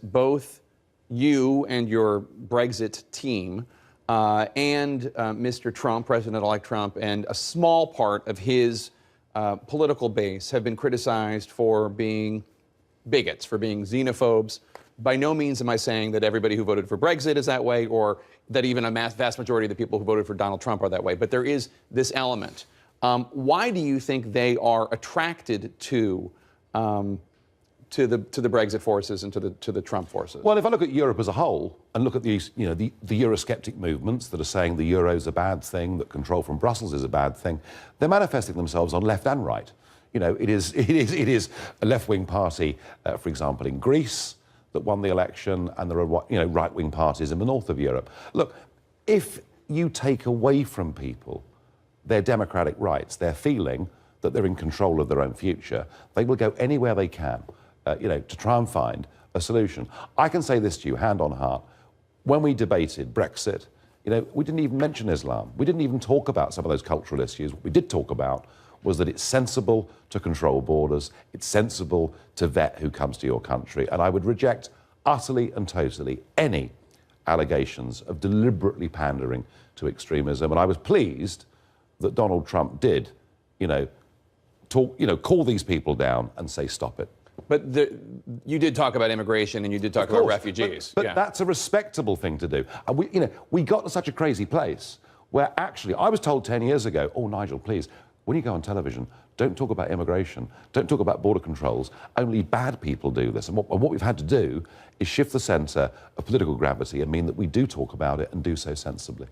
Both you and your Brexit team and Mr. Trump, President-elect Trump, and a small part of his political base have been criticized for being bigots, for being xenophobes. By no means am I saying that everybody who voted for Brexit is that way, or that even a vast majority of the people who voted for Donald Trump are that way. But there is this element. Why do you think they are attracted to the Brexit forces and to the Trump forces? Well, if I look at Europe as a whole and look at these, the Eurosceptic movements that are saying the euro's a bad thing, that control from Brussels is a bad thing, they're manifesting themselves on left and right. It is a left-wing party, for example, in Greece that won the election, and there are right-wing parties in the north of Europe. Look, if you take away from people their democratic rights, their feeling that they're in control of their own future, they will go anywhere they can, to try and find a solution. I can say this to you, hand on heart. When we debated Brexit, we didn't even mention Islam. We didn't even talk about some of those cultural issues. What we did talk about was that it's sensible to control borders, it's sensible to vet who comes to your country, and I would reject utterly and totally any allegations of deliberately pandering to extremism. And I was pleased that Donald Trump did, call these people down and say stop it. But you did talk about immigration and you did talk about refugees. But that's a respectable thing to do. And we got to such a crazy place where actually I was told 10 years ago, oh, Nigel, please, when you go on television, don't talk about immigration, don't talk about border controls, only bad people do this. And what we've had to do is shift the centre of political gravity and mean that we do talk about it and do so sensibly.